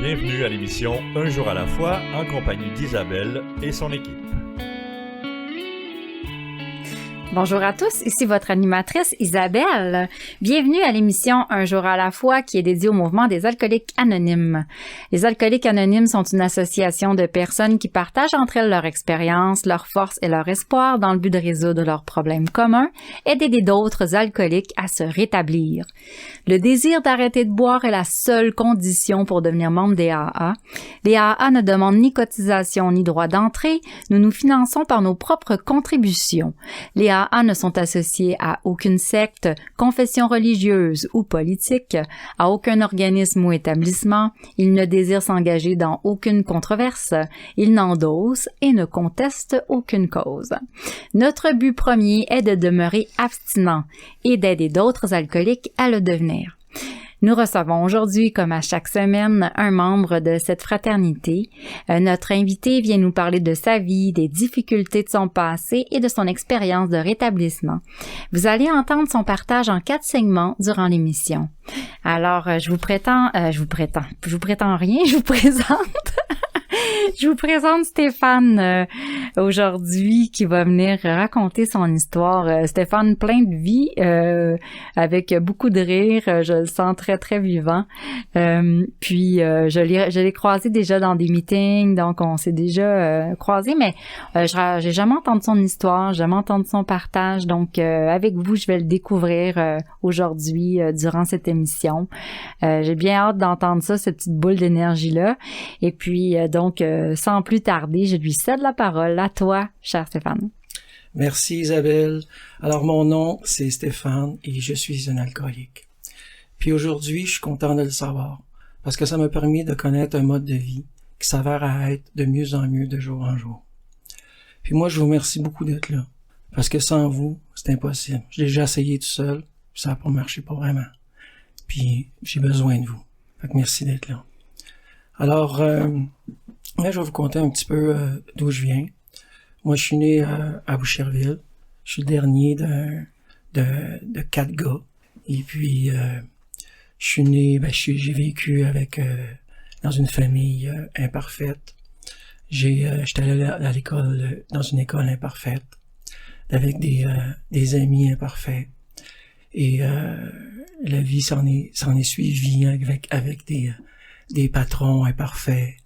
Bienvenue à l'émission Un jour à la fois en compagnie d'Isabelle et son équipe. Bonjour à tous, ici votre animatrice Isabelle. Bienvenue à l'émission Un jour à la fois qui est dédiée au mouvement des alcooliques anonymes. Les alcooliques anonymes sont une association de personnes qui partagent entre elles leur expérience, leurs forces et leur espoir dans le but de résoudre leurs problèmes communs et d'aider d'autres alcooliques à se rétablir. Le désir d'arrêter de boire est la seule condition pour devenir membre des AA. Les AA ne demandent ni cotisation ni droit d'entrée. Nous nous finançons par nos propres contributions. Les AA ne sont associés à aucune secte, confession religieuse ou politique, à aucun organisme ou établissement. Ils ne désirent s'engager dans aucune controverse. Ils n'endossent et ne contestent aucune cause. Notre but premier est de demeurer abstinent et d'aider d'autres alcooliques à le devenir. Nous recevons aujourd'hui, comme à chaque semaine, un membre de cette fraternité. Notre invité vient nous parler de sa vie, des difficultés de son passé et de son expérience de rétablissement. Vous allez entendre son partage en 4 segments durant l'émission. Alors, je vous prétends rien, je vous présente. Je vous présente Stéphane aujourd'hui qui va venir raconter son histoire. Stéphane plein de vie, avec beaucoup de rire, je le sens très très vivant. Puis je l'ai croisé déjà dans des meetings, donc on s'est déjà croisé, mais j'ai jamais entendu son histoire, jamais entendu son partage. Donc avec vous, je vais le découvrir aujourd'hui durant cette émission. J'ai bien hâte d'entendre ça, cette petite boule d'énergie là. Et puis donc, sans plus tarder, je lui cède la parole à toi, cher Stéphane. Merci Isabelle. Alors mon nom, c'est Stéphane et je suis un alcoolique. Puis aujourd'hui, je suis content de le savoir parce que ça m'a permis de connaître un mode de vie qui s'avère à être de mieux en mieux de jour en jour. Puis moi, je vous remercie beaucoup d'être là parce que sans vous, c'est impossible. J'ai déjà essayé tout seul, puis ça n'a pas marché, pas vraiment. Puis j'ai besoin de vous. Fait que merci d'être là. Alors, là, je vais vous conter un petit peu d'où je viens. Moi, je suis né à Boucherville. Je suis le dernier de 4 gars. Et puis, je suis né, j'ai vécu avec dans une famille imparfaite. J'étais allé à l'école, dans une école imparfaite, avec des amis imparfaits. Et la vie s'en est suivie avec des patrons imparfaits,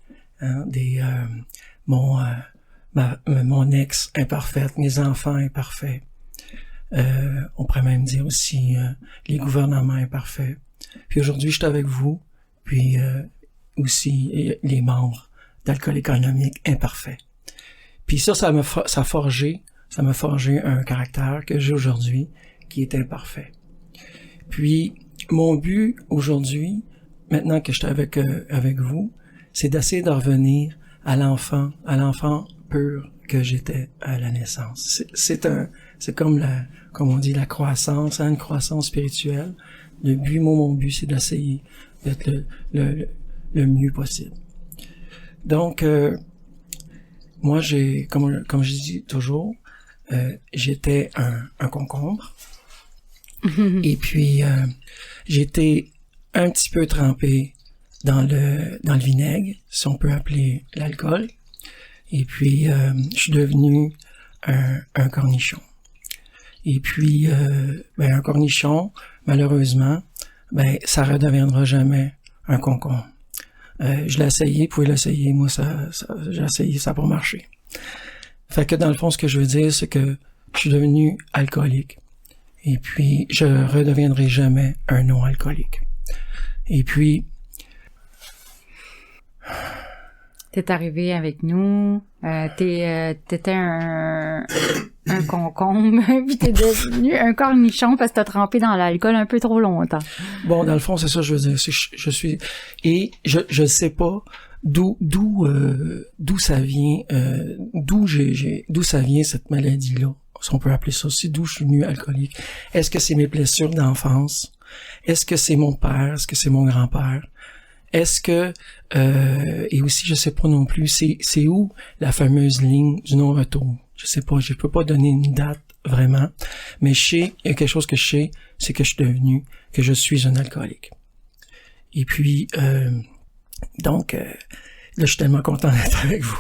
hein, mon ex imparfaite, mes enfants imparfaits. On pourrait même dire aussi les gouvernements imparfaits. Puis aujourd'hui, je suis avec vous, puis aussi les membres d'Alcooliques Anonymes imparfaits. Puis ça m'a forgé un caractère que j'ai aujourd'hui qui est imparfait. Puis mon but aujourd'hui, maintenant que je suis avec vous, c'est d'essayer de revenir à l'enfant pur que j'étais à la naissance. C'est comme on dit, la croissance, hein, une croissance spirituelle. Mon but, c'est d'essayer d'être le mieux possible. Donc, moi, comme je dis toujours, j'étais un concombre. Et puis, j'étais un petit peu trempé dans le vinaigre, si on peut appeler l'alcool. Et puis, je suis devenu un cornichon. Et puis, un cornichon, malheureusement, ça redeviendra jamais un concombre. Je l'ai essayé, vous pouvez l'essayer, moi, j'ai essayé, ça n'a pas marché. Fait que dans le fond, ce que je veux dire, c'est que je suis devenu alcoolique. Et puis, je redeviendrai jamais un non-alcoolique. Et puis... T'es arrivé avec nous, t'étais un concombre, puis t'es devenu un cornichon parce que t'as trempé dans l'alcool un peu trop longtemps. Bon, dans le fond, c'est ça que je veux dire. Je sais pas d'où ça vient, d'où ça vient cette maladie-là, si on peut appeler ça aussi, d'où je suis devenu alcoolique. Est-ce que c'est mes blessures d'enfance? Est-ce que c'est mon père? Est-ce que c'est mon grand-père? Est-ce que, et aussi, je sais pas non plus, c'est où la fameuse ligne du non-retour? Je sais pas, je peux pas donner une date vraiment, mais je sais, il y a quelque chose que je sais, c'est que je suis un alcoolique. Et puis, Donc, là, je suis tellement content d'être avec vous.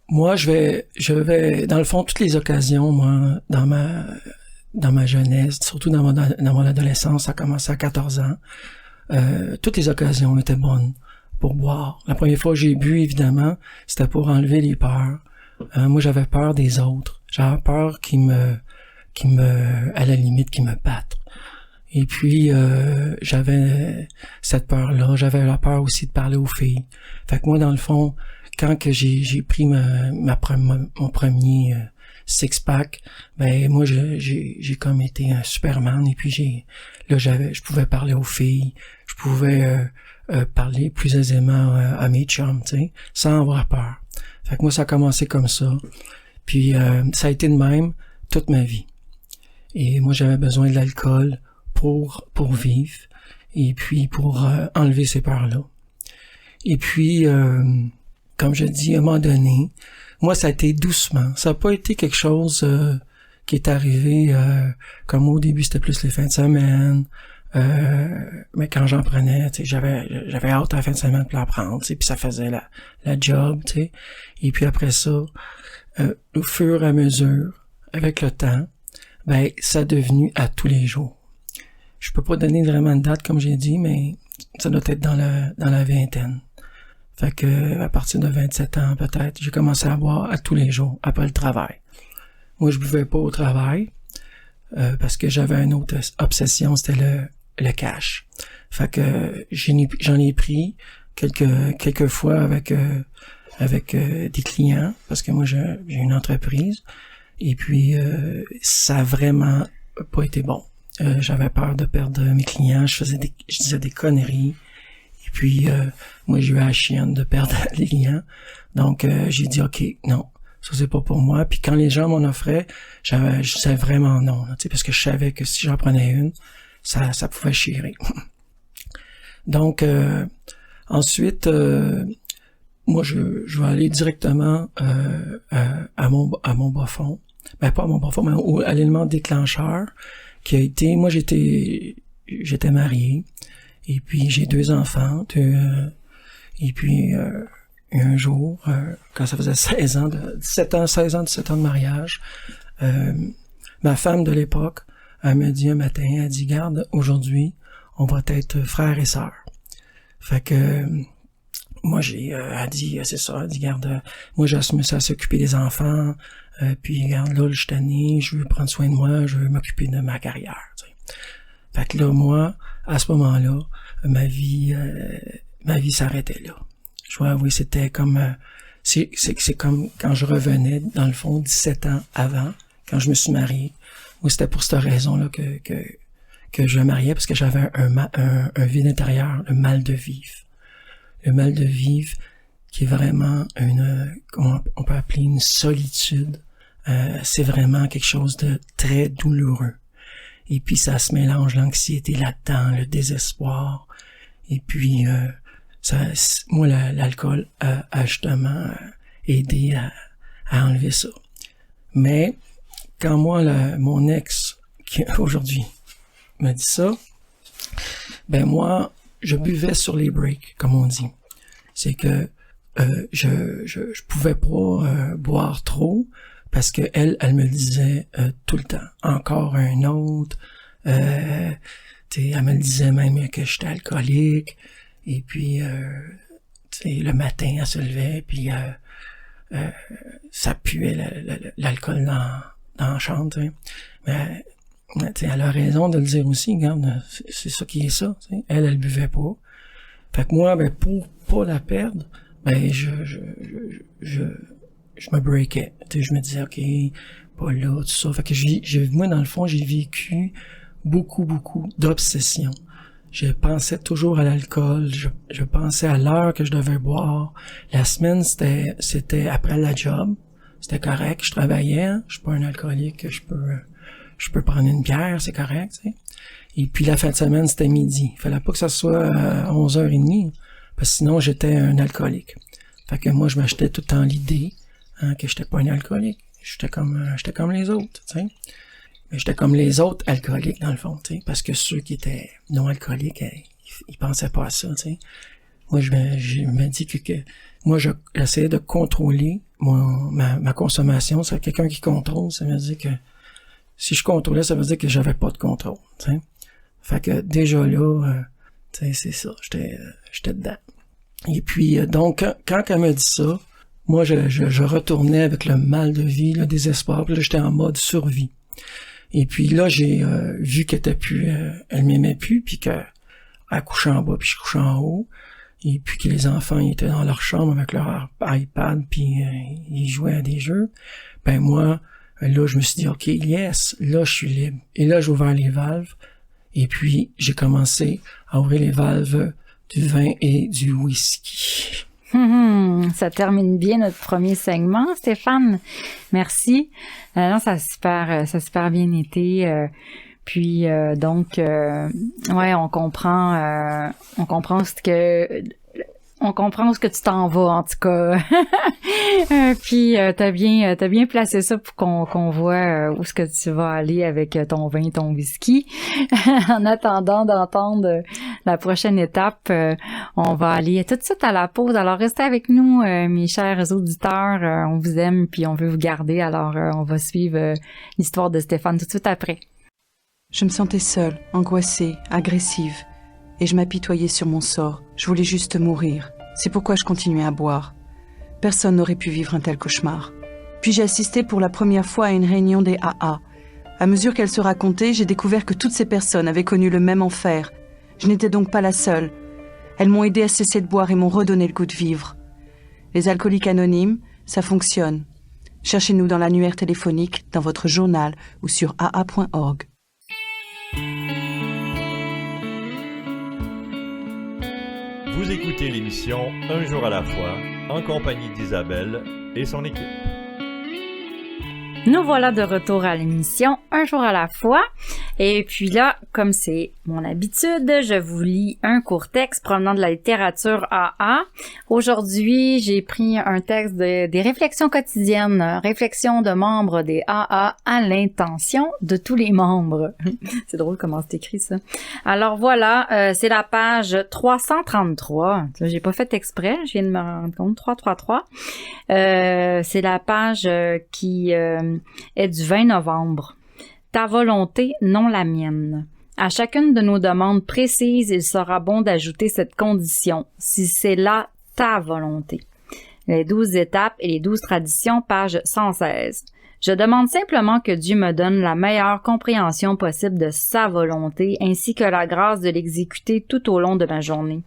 Moi, je vais, dans le fond, toutes les occasions, moi, dans ma jeunesse, surtout dans mon adolescence, ça a commencé à 14 ans, toutes les occasions étaient bonnes pour boire. La première fois que j'ai bu, évidemment, c'était pour enlever les peurs. Moi, j'avais peur des autres. J'avais peur à la limite, qu'ils me battent. Et puis, j'avais cette peur-là. J'avais la peur aussi de parler aux filles. Fait que moi, dans le fond, quand que j'ai pris mon premier six-pack, ben moi, j'ai comme été un Superman. Et puis, je pouvais parler aux filles. Je pouvais parler plus aisément à mes chums, tu sais, sans avoir peur. Fait que moi, ça a commencé comme ça. Puis, ça a été de même toute ma vie. Et moi, j'avais besoin de l'alcool pour vivre et puis pour enlever ces peurs-là. Et puis, comme je dis, à un moment donné, moi, ça a été doucement. Ça n'a pas été quelque chose qui est arrivé comme au début, c'était plus les fins de semaine. Mais quand j'en prenais, tu sais, j'avais hâte à la fin de semaine pour la prendre, tu sais, puis ça faisait la job, tu sais. Et puis après ça, au fur et à mesure, avec le temps, ben, ça a devenu à tous les jours. Je peux pas donner vraiment de date, comme j'ai dit, mais ça doit être dans la vingtaine. Fait que, à partir de 27 ans, peut-être, j'ai commencé à boire à tous les jours, après le travail. Moi, je buvais pas au travail, parce que j'avais une autre obsession, c'était le cash. Fait que, j'en ai pris quelques fois avec des clients, parce que moi, j'ai une entreprise. Et puis, ça a vraiment pas été bon. J'avais peur de perdre mes clients, je disais des conneries. Et puis, moi, j'ai eu la chienne de perdre les clients. Donc, j'ai dit, OK, non, ça c'est pas pour moi. Puis quand les gens m'en offraient, je disais vraiment non, tu sais, parce que je savais que si j'en prenais une, ça pouvait chirer. Donc, ensuite, moi, je vais aller directement à mon bas-fond. Ben, pas à mon bas-fond, mais à l'élément déclencheur, qui a été, moi, j'étais marié, et puis j'ai 2 enfants, et puis un jour, quand ça faisait 16 ans de mariage, ma femme de l'époque, elle me dit un matin, elle dit, garde, aujourd'hui, on va être frères et sœurs. Fait que, moi, elle dit, c'est ça, elle dit, garde, moi, j'ai à s'occuper des enfants, puis, regarde, là, je suis tanné, je veux prendre soin de moi, je veux m'occuper de ma carrière, tu sais. Fait que là, moi, à ce moment-là, ma vie s'arrêtait là. Je dois avouer, c'était comme, c'est comme quand je revenais, dans le fond, 17 ans avant, quand je me suis marié. Moi, c'était pour cette raison-là que je me mariais, parce que j'avais un vide intérieur, le mal de vivre. Le mal de vivre, qui est vraiment comment on peut appeler une solitude. C'est vraiment quelque chose de très douloureux. Et puis ça se mélange l'anxiété là-dedans, le désespoir. Et puis moi l'alcool a justement aidé à enlever ça. Mais quand moi mon ex qui aujourd'hui me dit ça, ben moi je buvais sur les breaks, comme on dit. C'est que je pouvais pas boire trop, parce que elle me le disait tout le temps. Encore un autre. Elle me le disait même que j'étais alcoolique. Et puis, le matin, elle se levait, puis ça puait l'alcool dans la chambre. T'sais. Mais elle a raison de le dire aussi. Regarde, c'est ça qui est ça. T'sais. Elle buvait pas. Fait que moi, ben pour pas la perdre, ben je me breakais. Je me disais, OK, pas là, tout ça. Fait que moi, dans le fond, j'ai vécu beaucoup d'obsessions. Je pensais toujours à l'alcool. Je pensais à l'heure que je devais boire. La semaine, c'était après la job. C'était correct. Je travaillais. Hein? Je suis pas un alcoolique. Je peux prendre une bière. C'est correct, tu sais. Et puis, la fin de semaine, c'était midi. Il fallait pas que ça soit à 11h30. Parce que sinon, j'étais un alcoolique. Fait que moi, je m'achetais tout le temps l'idée que j'étais pas un alcoolique. J'étais comme les autres, tu sais. Mais j'étais comme les autres alcooliques, dans le fond, tu sais. Parce que ceux qui étaient non alcooliques, il pensait pas à ça, tu sais. Moi, je me dis que moi, j'essayais de contrôler ma consommation. C'est quelqu'un qui contrôle, ça veut dire que si je contrôlais, ça veut dire que j'avais pas de contrôle, tu sais. Fait que déjà là, tu sais, c'est ça, j'étais dedans. Et puis, donc, quand elle me dit ça, moi, je retournais avec le mal de vie, le désespoir, puis là, j'étais en mode survie. Et puis là, j'ai vu qu'elle était plus, elle m'aimait plus, puis qu'elle couchait en bas, puis je couchais en haut. Et puis que les enfants ils étaient dans leur chambre avec leur iPad, puis ils jouaient à des jeux. Ben moi, là, je me suis dit, OK, yes, là, je suis libre. Et là, j'ai ouvert les valves. Et puis, j'ai commencé à ouvrir les valves du vin et du whisky. Ça termine bien notre premier segment, Stéphane. Merci. Non, ça a super bien été. Puis donc, ouais, on comprend ce que tu t'en vas, en tout cas. Puis t'as bien placé ça pour qu'on voit où est-ce que tu vas aller avec ton vin et ton whisky. En attendant d'entendre la prochaine étape, on va aller tout de suite à la pause. Alors restez avec nous, mes chers auditeurs. On vous aime puis on veut vous garder. Alors on va suivre l'histoire de Stéphane tout de suite après. Je me sentais seule, angoissée, agressive. Et je m'apitoyais sur mon sort. Je voulais juste mourir. C'est pourquoi je continuais à boire. Personne n'aurait pu vivre un tel cauchemar. Puis j'ai assisté pour la première fois à une réunion des AA. À mesure qu'elle se racontait, j'ai découvert que toutes ces personnes avaient connu le même enfer. Je n'étais donc pas la seule. Elles m'ont aidé à cesser de boire et m'ont redonné le goût de vivre. Les alcooliques anonymes, ça fonctionne. Cherchez-nous dans l'annuaire téléphonique, dans votre journal ou sur aa.org. Vous écoutez l'émission Un jour à la fois, en compagnie d'Isabelle et son équipe. Nous voilà de retour à l'émission Un jour à la fois. Et puis là, comme c'est mon habitude, je vous lis un court texte provenant de la littérature AA. Aujourd'hui, j'ai pris un texte des réflexions quotidiennes, réflexions de membres des AA à l'intention de tous les membres. C'est drôle comment c'est écrit ça. Alors voilà, c'est la page 333. J'ai pas fait exprès, je viens de me rendre compte. 333. C'est la page qui est du 20 novembre. Ta volonté, non la mienne. À chacune de nos demandes précises, il sera bon d'ajouter cette condition, si c'est là ta volonté. Les 12 étapes et les 12 traditions, page 116. Je demande simplement que Dieu me donne la meilleure compréhension possible de sa volonté, ainsi que la grâce de l'exécuter tout au long de ma journée.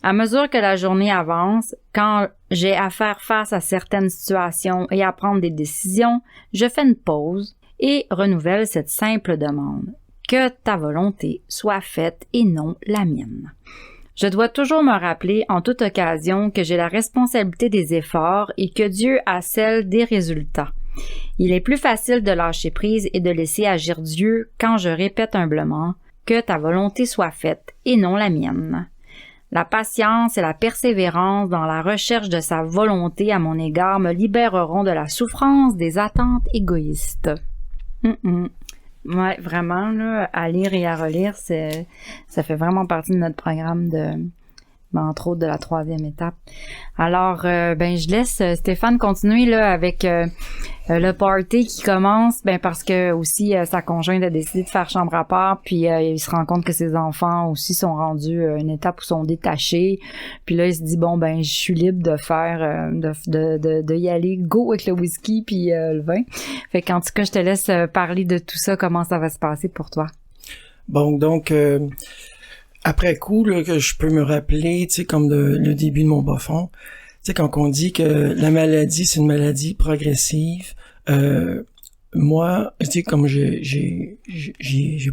À mesure que la journée avance, quand j'ai à faire face à certaines situations et à prendre des décisions, je fais une pause et renouvelle cette simple demande. Que ta volonté soit faite et non la mienne. Je dois toujours me rappeler en toute occasion que j'ai la responsabilité des efforts et que Dieu a celle des résultats. Il est plus facile de lâcher prise et de laisser agir Dieu quand je répète humblement « Que ta volonté soit faite et non la mienne ». La patience et la persévérance dans la recherche de sa volonté à mon égard me libéreront de la souffrance des attentes égoïstes. Ouais, vraiment, là, à lire et à relire, ça fait vraiment partie de notre programme entre autres de la 3e étape. Alors, je laisse Stéphane continuer là avec le party qui commence, parce que aussi sa conjointe a décidé de faire chambre à part, puis il se rend compte que ses enfants aussi sont rendus à une étape où sont détachés, puis là il se dit je suis libre de faire de y aller go avec le whisky puis le vin. Fait qu'en tout cas je te laisse parler de tout ça, comment ça va se passer pour toi. Bon, donc après coup, là, que je peux me rappeler, tu sais, comme le début de mon bas-fond, tu sais, quand on dit que la maladie, c'est une maladie progressive, moi, tu sais, comme j'ai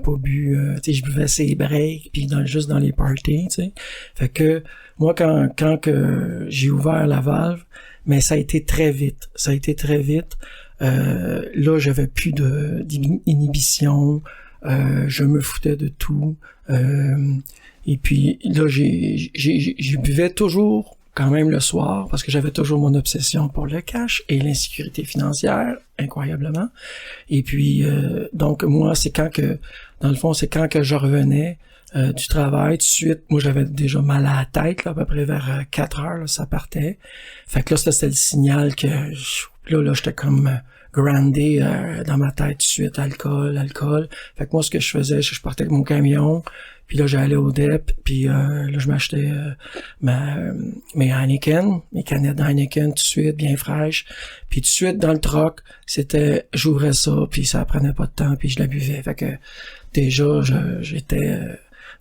pas bu, tu sais, je buvais ces breaks, puis juste dans les parties, tu sais. Fait que, moi, quand que j'ai ouvert la valve, mais ça a été très vite. Là, j'avais plus d'inhibition, je me foutais de tout, et puis là, je buvais toujours quand même le soir, parce que j'avais toujours mon obsession pour le cash et l'insécurité financière, incroyablement. Et puis, donc, moi, c'est quand que je revenais du travail, tout de suite, moi, j'avais déjà mal à la tête, là, à peu près vers 4 heures, là, ça partait. Fait que là, c'était le signal que, là, j'étais comme grandé dans ma tête tout de suite, alcool. Fait que moi, ce que je faisais, je partais avec mon camion, puis là, j'allais au DEP, puis là, je m'achetais mes Heineken, mes canettes d'Heineken tout de suite, bien fraîches. Puis tout de suite, dans le truck, j'ouvrais ça, puis ça prenait pas de temps, puis je la buvais. Fait que déjà, j'étais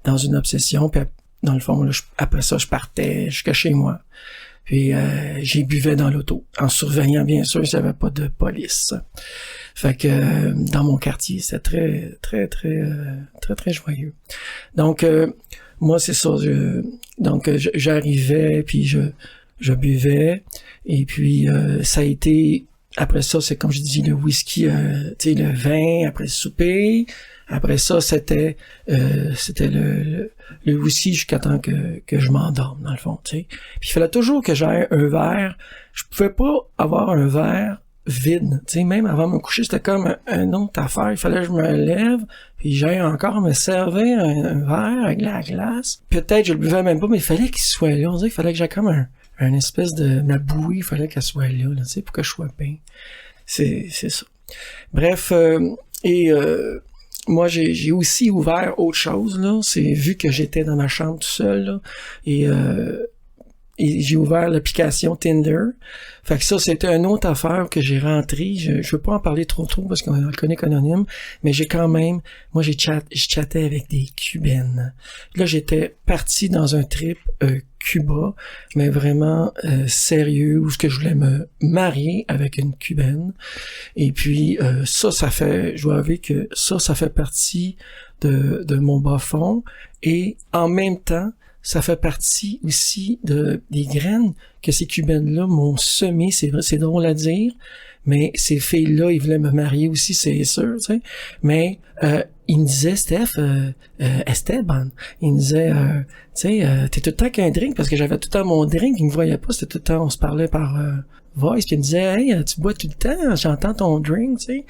dans une obsession, puis dans le fond, là, après ça, je partais jusqu'à chez moi. Puis j'y buvais dans l'auto, en surveillant bien sûr s'il n'y avait pas de police. Fait que dans mon quartier, c'était très joyeux. Donc moi c'est ça, j'arrivais puis je buvais et puis ça a été après ça, c'est comme je dis le whisky, tu sais le vin après le souper. Après ça, c'était le whisky jusqu'à temps que je m'endorme, dans le fond, tu sais. Puis il fallait toujours que j'aie un verre. Je pouvais pas avoir un verre vide, tu sais. Même avant de me coucher, c'était comme une autre affaire. Il fallait que je me lève, puis j'aille encore me servir un verre avec la glace. Peut-être je le buvais même pas, mais il fallait qu'il soit là. On dirait qu'il fallait que j'aie comme un espèce de... Ma bouillie, il fallait qu'elle soit là, tu sais, pour que je sois bien. C'est ça. Bref, moi, j'ai aussi ouvert autre chose, là. C'est vu que j'étais dans ma chambre tout seul, là. Et j'ai ouvert l'application Tinder. Fait que ça, c'était une autre affaire que j'ai rentré. Je veux pas en parler trop parce qu'on est alcoolique anonyme, mais j'ai quand même, moi, je chattais avec des Cubaines. Là, j'étais parti dans un trip Cuba, mais vraiment sérieux, où ce que je voulais me marier avec une Cubaine. Et puis, je dois avouer que ça fait partie de mon bas fond. Et en même temps, ça fait partie aussi des graines que ces Cubaines-là m'ont semées. C'est vrai, c'est drôle à dire, mais ces filles-là, ils voulaient me marier aussi, c'est sûr, tu sais. Mais ils me disaient, Esteban, ils me disaient, tu sais, t'es tout le temps qu'un drink, parce que j'avais tout le temps mon drink, ils me voyaient pas, c'était tout le temps, on se parlait par voice, puis ils me disaient, hey, tu bois tout le temps, j'entends ton drink, tu sais.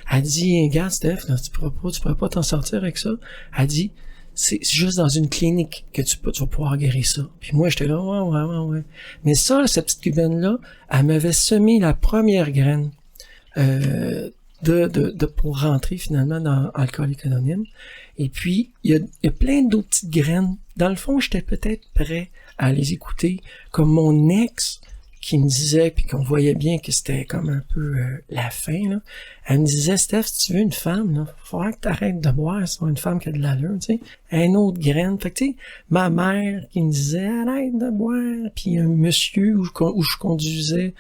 Elle dit, regarde, Steph, là, tu pourras pas t'en sortir avec ça. Elle dit, c'est juste dans une clinique que tu vas pouvoir guérir ça. Puis moi, j'étais là, ouais. Mais ça, cette petite Cubaine-là, elle m'avait semé la première graine pour rentrer finalement dans Alcoolique Anonyme. Et puis, il y a plein d'autres petites graines. Dans le fond, j'étais peut-être prêt à les écouter, comme mon ex qui me disait, puis qu'on voyait bien que c'était comme un peu la fin, là. Elle me disait, Steph, si tu veux une femme, là, faudra que t'arrêtes de boire, c'est une femme qui a de l'allure, tu sais. Un autre graine. Fait que, tu sais, ma mère qui me disait, arrête de boire, puis un monsieur où je conduisais,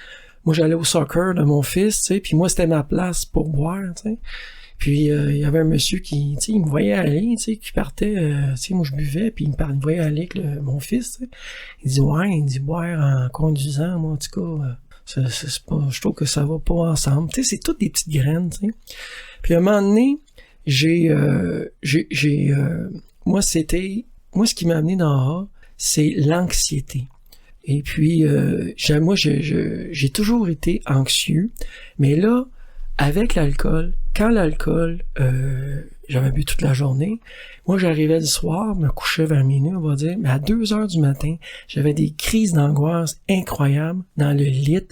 moi, j'allais au soccer de mon fils, tu sais, puis moi, c'était ma place pour boire, tu sais. Puis il y avait un monsieur qui, tu sais, il me voyait aller, tu sais, qui partait, tu sais, moi je buvais, puis il me voyait aller avec mon fils, tu sais. Il dit boire en conduisant, moi en tout cas, c'est pas, je trouve que ça va pas ensemble. Tu sais, c'est toutes des petites graines, tu sais. Puis à un moment donné, moi ce qui m'a amené dans A, c'est l'anxiété. Et puis j'ai toujours été anxieux, mais là, avec l'alcool, quand l'alcool, j'avais bu toute la journée, moi j'arrivais le soir, me couchais vers minuit, on va dire, mais à 2 heures du matin, j'avais des crises d'angoisse incroyables dans le lit.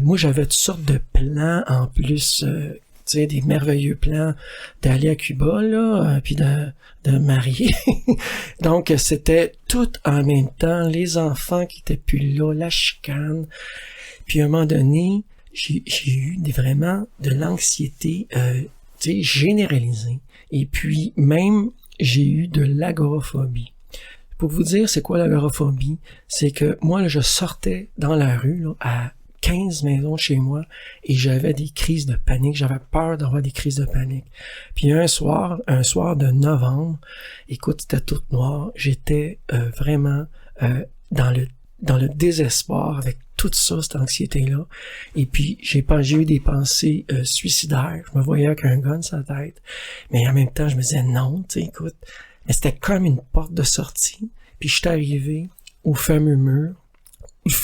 Moi j'avais toutes sortes de plans en plus, tu sais, des merveilleux plans d'aller à Cuba, là, puis de marier. Donc c'était tout en même temps, les enfants qui étaient plus là, la chicane. Puis à un moment donné, j'ai eu vraiment de l'anxiété généralisée. Et puis même, j'ai eu de l'agoraphobie. Pour vous dire c'est quoi l'agoraphobie, c'est que moi, là, je sortais dans la rue là, à 15 maisons de chez moi et j'avais des crises de panique. J'avais peur d'avoir des crises de panique. Puis un soir de novembre, écoute, c'était tout noir. J'étais vraiment dans le désespoir avec tout ça, cette anxiété-là. Et puis, j'ai eu des pensées suicidaires. Je me voyais avec un gun sur la tête. Mais en même temps, je me disais non, tu sais, écoute. Mais c'était comme une porte de sortie. Puis, je suis arrivé au fameux mur.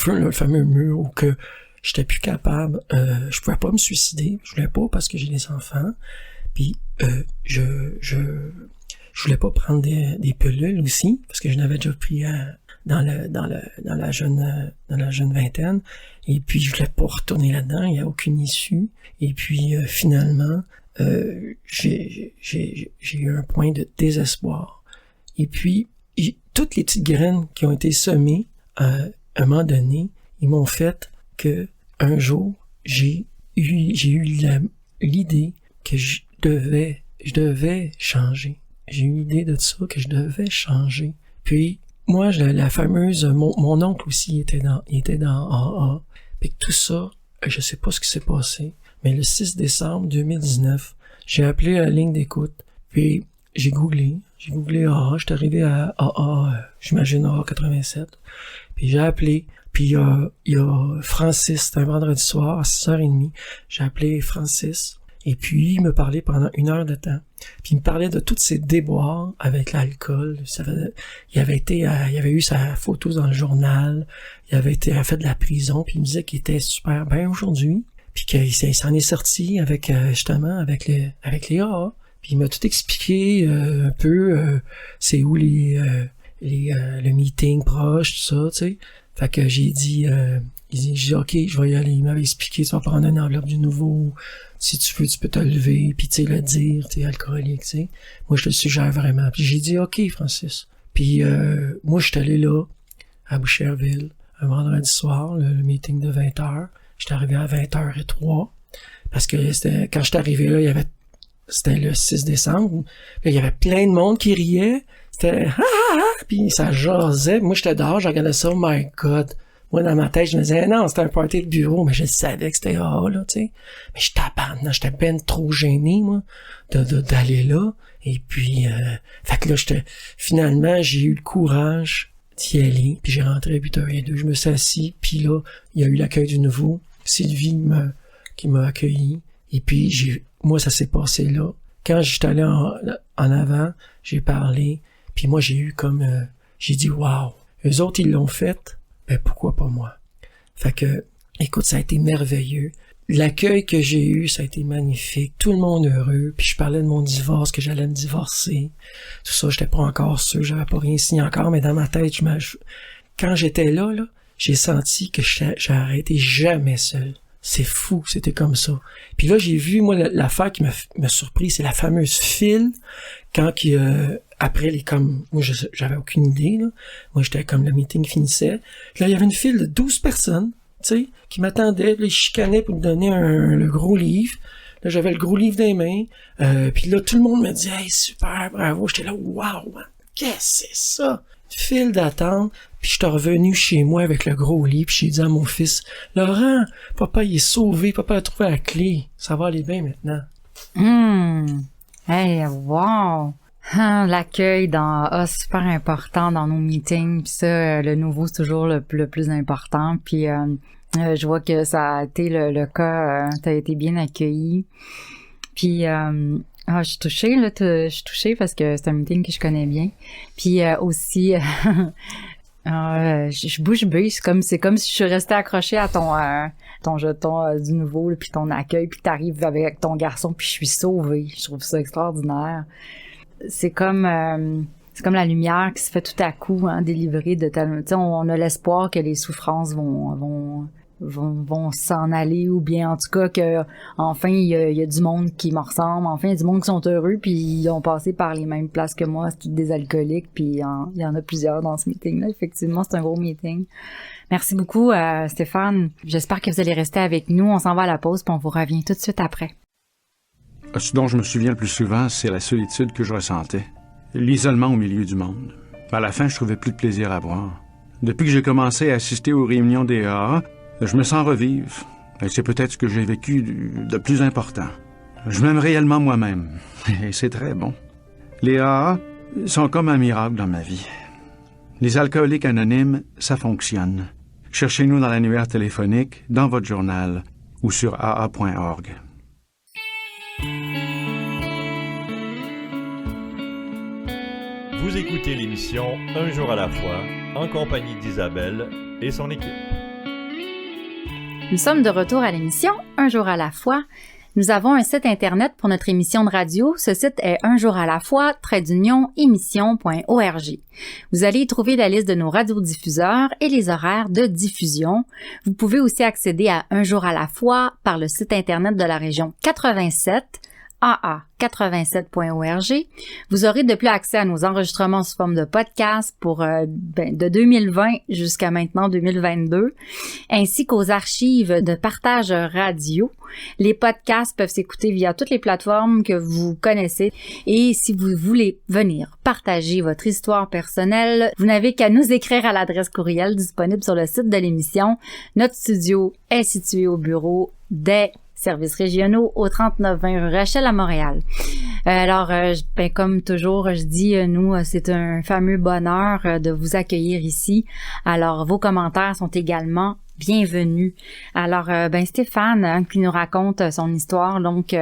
le fameux mur où que j'étais plus capable, je pouvais pas me suicider, je voulais pas parce que j'ai des enfants, puis je voulais pas prendre des pilules aussi parce que je n'avais déjà pris dans la jeune vingtaine, et puis je voulais pas retourner là-dedans, il y a aucune issue, et puis finalement j'ai eu un point de désespoir, et puis toutes les petites graines qui ont été semées à un moment donné, ils m'ont fait que un jour j'ai eu l'idée que je devais changer. J'ai eu l'idée de ça, que je devais changer. Puis moi, la fameuse, mon oncle aussi était dans AA. Puis tout ça, je sais pas ce qui s'est passé, mais le 6 décembre 2019, j'ai appelé la ligne d'écoute, puis j'ai googlé AA, j'étais arrivé à AA, j'imagine AA 87, puis j'ai appelé, puis il y a Francis, c'était un vendredi soir, à 6h30, j'ai appelé Francis, et puis il me parlait pendant 1 heure de temps, puis il me parlait de tous ses déboires avec l'alcool, il avait eu sa photo dans le journal, il avait fait de la prison, puis il me disait qu'il était super bien aujourd'hui, puis qu'il s'en est sorti avec justement avec les AA. Puis il m'a tout expliqué un peu c'est où le meeting proche, tout ça, tu sais. Fait que j'ai dit OK, je vais y aller. Il m'avait expliqué, tu vas prendre une enveloppe du nouveau, si tu veux, tu peux te lever, puis tu sais, le dire, tu es alcoolique, tu sais. Moi, je te le suggère vraiment. Puis j'ai dit OK, Francis. Puis moi, je suis allé là, à Boucherville, un vendredi soir, le meeting de 20h. J'étais arrivé à 20h03, parce que quand j'étais arrivé là, c'était le 6 décembre. Là, il y avait plein de monde qui riait. C'était puis ça jasait. Moi, j'étais dehors, je regardais ça, oh my God. Moi, dans ma tête, je me disais, non, c'était un party de bureau, mais je savais que c'était là, tu sais. Mais j'étais ben trop gêné, moi, d'aller là. Et puis, fait que là, finalement, j'ai eu le courage d'y aller. Puis j'ai rentré à 8h02. Je me suis assis, puis là, il y a eu l'accueil du nouveau. Sylvie qui m'a accueilli. Et puis, moi, ça s'est passé là. Quand j'étais allé en avant, j'ai parlé, puis moi, j'ai dit, wow, eux autres, ils l'ont fait, ben pourquoi pas moi? Fait que, écoute, ça a été merveilleux. L'accueil que j'ai eu, ça a été magnifique. Tout le monde heureux, puis je parlais de mon divorce, que j'allais me divorcer. Tout ça, j'étais pas encore sûr, j'avais pas rien signé encore, mais dans ma tête, quand j'étais là, j'ai senti que j'arrêtais jamais seul. C'est fou, c'était comme ça. Puis là, j'ai vu, moi, l'affaire qui m'a surpris, c'est la fameuse file, quand après moi, j'avais aucune idée, là. Moi, j'étais comme le meeting finissait. Là, il y avait une file de 12 personnes, tu sais, qui m'attendaient, puis ils chicanaient pour me donner le gros livre. Là, j'avais le gros livre dans les mains. Puis là, tout le monde me disait, hey, super, bravo. J'étais là, wow, qu'est-ce que c'est ça? File d'attente, puis je suis revenu chez moi avec le gros lit, puis j'ai dit à mon fils, Laurent, papa il est sauvé, papa a trouvé la clé, ça va aller bien maintenant. Hey, wow! L'accueil super important dans nos meetings, puis ça, le nouveau, c'est toujours le plus important, puis je vois que ça a été le cas, t'as été bien accueilli, puis je suis touchée, là, je suis touchée parce que c'est un meeting que je connais bien. Puis aussi, je bouge bée, c'est comme si je suis restée accrochée à ton jeton du nouveau, là, puis ton accueil, puis t'arrives avec ton garçon, puis je suis sauvée. Je trouve ça extraordinaire. C'est comme la lumière qui se fait tout à coup, hein, délivrée de tellement. Tu sais, on a l'espoir que les souffrances vont s'en aller, ou bien en tout cas que enfin il y a du monde qui me ressemble, enfin il y a du monde qui sont heureux, puis ils ont passé par les mêmes places que moi, c'est tous des alcooliques, puis il y en a plusieurs dans ce meeting-là. Effectivement, c'est un gros meeting. Merci beaucoup, Stéphane. J'espère que vous allez rester avec nous. On s'en va à la pause, puis on vous revient tout de suite après. Ce dont je me souviens le plus souvent, c'est la solitude que je ressentais. L'isolement au milieu du monde. À la fin, je trouvais plus de plaisir à boire. Depuis que j'ai commencé à assister aux réunions des AA, je me sens revivre. Et c'est peut-être ce que j'ai vécu de plus important. Je m'aime réellement moi-même. Et c'est très bon. Les AA sont comme un miracle dans ma vie. Les alcooliques anonymes, ça fonctionne. Cherchez-nous dans l'annuaire téléphonique, dans votre journal ou sur aa.org. Vous écoutez l'émission Un jour à la fois, en compagnie d'Isabelle et son équipe. Nous sommes de retour à l'émission Un jour à la fois. Nous avons un site internet pour notre émission de radio. Ce site est unjouralafoi-émission.org. Vous allez y trouver la liste de nos radiodiffuseurs et les horaires de diffusion. Vous pouvez aussi accéder à Un jour à la fois par le site internet de la région 87, aa87.org. Vous aurez de plus accès à nos enregistrements sous forme de podcast pour de 2020 jusqu'à maintenant 2022, ainsi qu'aux archives de partage radio. Les podcasts peuvent s'écouter via toutes les plateformes que vous connaissez. Et si vous voulez venir partager votre histoire personnelle, vous n'avez qu'à nous écrire à l'adresse courriel disponible sur le site de l'émission. Notre studio est situé au bureau des services régionaux au 3920 rue Rachel à Montréal. Alors, comme toujours, je dis, nous, c'est un fameux bonheur de vous accueillir ici. Alors, vos commentaires sont également bienvenus. Alors, Stéphane, qui nous raconte son histoire, donc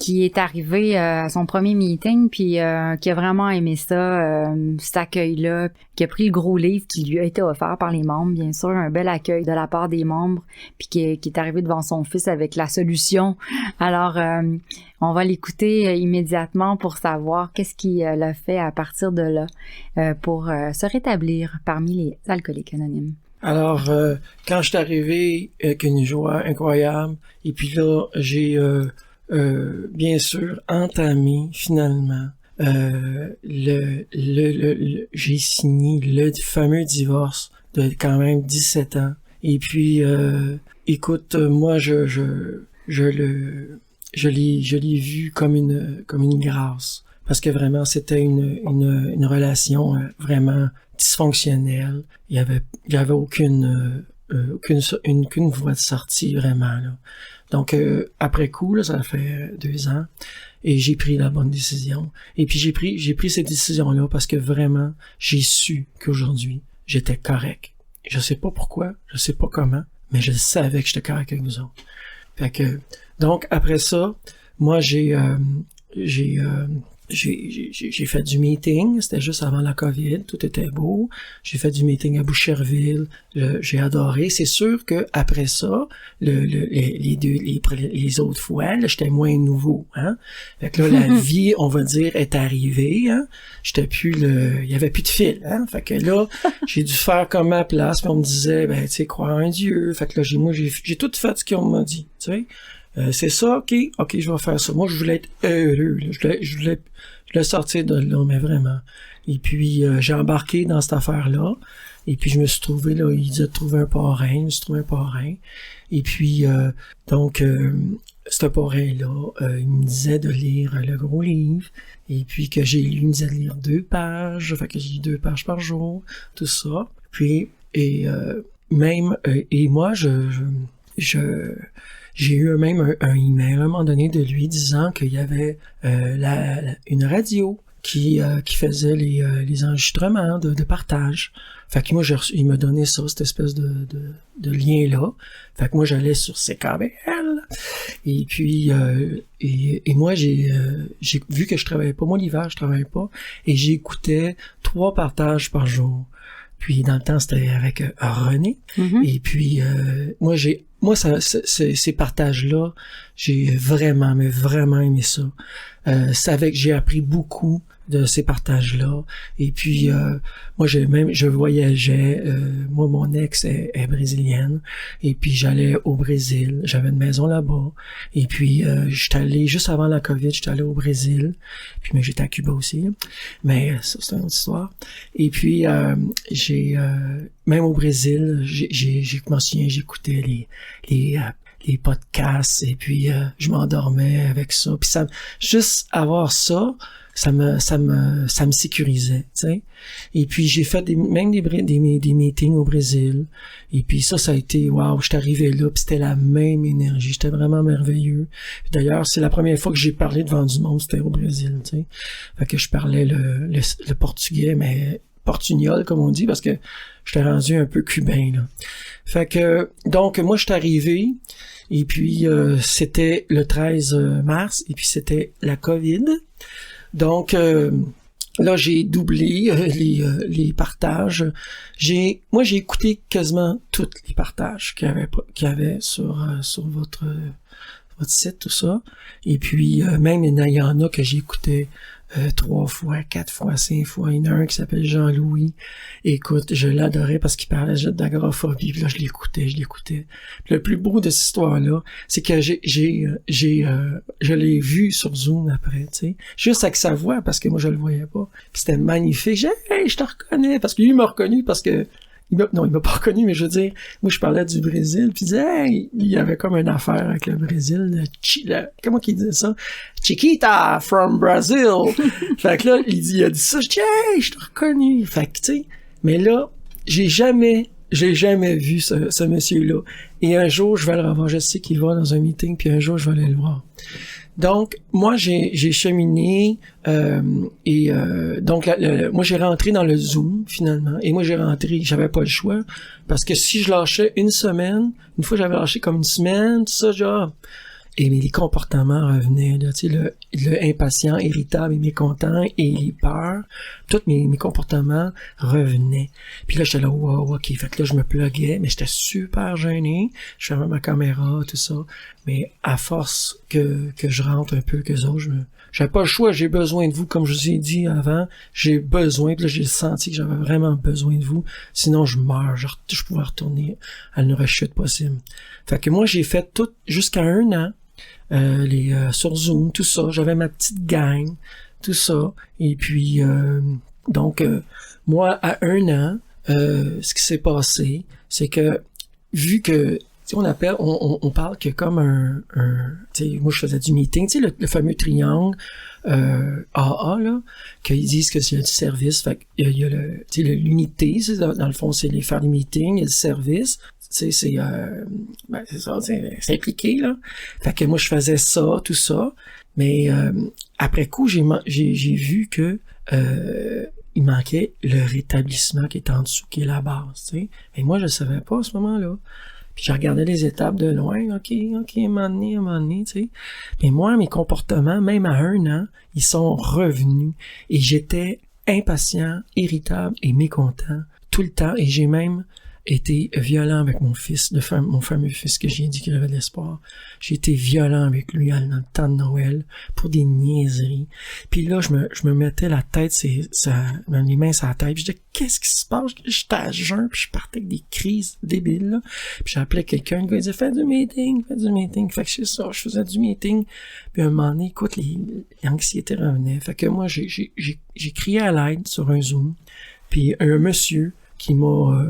qui est arrivé à son premier meeting, puis qui a vraiment aimé ça, cet accueil-là, qui a pris le gros livre qui lui a été offert par les membres, bien sûr, un bel accueil de la part des membres, puis qui est arrivé devant son fils avec la solution. Alors, on va l'écouter immédiatement pour savoir qu'est-ce qui l'a fait à partir de là pour se rétablir parmi les alcooliques anonymes. Alors, quand je suis arrivé avec une joie incroyable, et puis là, j'ai bien sûr entamé finalement j'ai signé le fameux divorce de quand même 17 ans. Et puis, écoute, moi, je l'ai vu comme une grâce, parce que vraiment c'était une relation vraiment dysfonctionnelle. Il y avait aucune voie de sortie vraiment là. Donc après coup là, ça fait 2 ans et j'ai pris la bonne décision. Et puis j'ai pris cette décision là parce que vraiment j'ai su qu'aujourd'hui j'étais correct. Je sais pas pourquoi, je sais pas comment, mais je savais que j'étais correct avec vous autres. Fait que donc après ça, moi j'ai fait du meeting, c'était juste avant la COVID, tout était beau. J'ai fait du meeting à Boucherville, j'ai adoré. C'est sûr que après ça, les autres fois, là, j'étais moins nouveau, hein. Fait que là, la vie, on va dire, est arrivée, hein. Il y avait plus de fil, hein. Fait que là, j'ai dû faire comme ma place, puis on me disait, tu sais, croire en Dieu. Fait que là, j'ai tout fait ce qu'on m'a dit, tu sais. C'est ça, ok, je vais faire ça. Moi, je voulais être heureux, là. Je voulais sortir de là, mais vraiment. Et puis, j'ai embarqué dans cette affaire-là. Et puis, je me suis trouvé, là, il a trouvé un parrain, je me suis trouvé un parrain. Et puis, ce parrain-là, il me disait de lire le gros livre. Et puis, que j'ai lu, il me disait de lire 2 pages. Fait que j'ai lu 2 pages par jour, tout ça. Puis, et moi, j'ai eu même un email à un moment donné de lui disant qu'il y avait une radio qui faisait les enregistrements de partage. Fait que moi, il m'a donné ça, cette espèce de lien-là. Fait que moi, j'allais sur CKBL. Et puis, et moi, j'ai vu que je travaillais pas. Moi, l'hiver, je travaillais pas. Et j'écoutais 3 partages par jour. Puis, dans le temps, c'était avec René. Mm-hmm. Et puis, ces partages-là, j'ai vraiment, mais vraiment aimé ça. C'est avec, j'ai appris beaucoup de ces partages-là. Et puis, moi, je voyageais. Moi, mon ex est brésilienne. Et puis, j'allais au Brésil. J'avais une maison là-bas. Et puis, j'étais allé, juste avant la COVID, j'étais allé au Brésil. Puis, mais j'étais à Cuba aussi. Mais ça, c'est une autre histoire. Et puis, même au Brésil, je m'en souviens, j'écoutais les podcasts et puis je m'endormais avec ça. Puis juste avoir ça me sécurisait, tu sais. Et puis j'ai fait des meetings au Brésil. Et puis ça a été wow, j'étais arrivé là, puis c'était la même énergie, c'était vraiment merveilleux. D'ailleurs, c'est la première fois que j'ai parlé devant du monde, c'était au Brésil, tu sais. Fait que je parlais le portugais, mais portugnol, comme on dit, parce que j'étais rendu un peu cubain, là. Fait que, donc, moi, je suis arrivé, et puis, c'était le 13 mars, et puis c'était la COVID. Donc, là, j'ai doublé les partages. Moi, j'ai écouté quasiment tous les partages qu'il y avait sur votre site, tout ça. Et puis, même il y en a que j'ai écouté 3 fois, 4 fois, 5 fois. Il y en a un qui s'appelle Jean-Louis. Écoute, je l'adorais parce qu'il parlait d'agoraphobie. Puis là, je l'écoutais. Puis le plus beau de cette histoire-là, c'est que je l'ai vu sur Zoom après, tu sais. Juste avec sa voix, parce que moi, je le voyais pas. Puis c'était magnifique. J'ai dit, hey, je te reconnais. Parce que lui, il m'a reconnu parce que il m'a pas reconnu, mais je veux dire, moi, je parlais du Brésil, puis il disait, hey, il y avait comme une affaire avec le Brésil, comment qu'il disait ça? Chiquita from Brazil! Fait que là, il a dit ça, je dis, hey, je t'ai reconnu! Fait que, tu sais, mais là, j'ai jamais vu ce monsieur-là. Et un jour, je vais le revoir, je sais qu'il va dans un meeting, puis un jour, je vais aller le voir. Donc, moi, j'ai cheminé donc moi, j'ai rentré dans le Zoom, finalement. Et moi, j'avais pas le choix. Parce que si je lâchais une fois, j'avais lâché comme une semaine, tout ça, genre... Et mais les comportements revenaient, là, tu sais, le impatient, irritable et mécontent et les peurs, tous mes comportements revenaient. Puis là, j'étais là, wow, ok, fait que là, je me pluguais, mais j'étais super gêné, je fermais ma caméra, tout ça, mais à force que je rentre un peu, qu'eux autres, j'avais pas le choix, j'ai besoin de vous, comme je vous ai dit avant, j'ai besoin, puis là, j'ai senti que j'avais vraiment besoin de vous, sinon je meurs, je pouvais retourner à une rechute possible. Fait que moi, j'ai fait tout jusqu'à 1 an, sur Zoom, tout ça, j'avais ma petite gang, tout ça, et puis donc moi à 1 an, ce qui s'est passé, c'est que vu que on parle que comme un tu sais, moi je faisais du meeting, tu sais le fameux triangle AA là, qu'ils disent que c'est du service, fait il y a le tu sais l'unité, c'est dans le fond c'est les faire des meetings, il y a le service. Tu sais, c'est ça, c'est impliqué, là. Fait que moi, je faisais ça, tout ça. Mais, après coup, j'ai vu que, il manquait le rétablissement qui est en dessous, qui est la base, tu sais. Et moi, je le savais pas à ce moment-là. Puis je regardais les étapes de loin, ok, à un moment donné, tu sais. Mais moi, mes comportements, même à 1 an, ils sont revenus. Et j'étais impatient, irritable et mécontent tout le temps. Et j'ai même été violent avec mon fils, mon fameux fils que j'ai dit qu'il avait de l'espoir. J'ai été violent avec lui dans le temps de Noël pour des niaiseries. Puis là, je me mettais la tête, les mains sur la tête. Puis je disais, qu'est-ce qui se passe? J'étais à jeun, puis je partais avec des crises débiles, là. Puis j'appelais quelqu'un, le gars, il disait, fais du meeting. Fait que c'est ça, je faisais du meeting. Puis à un moment donné, écoute, l'anxiété revenait. Fait que moi, j'ai crié à l'aide sur un Zoom. Puis un monsieur qui m'a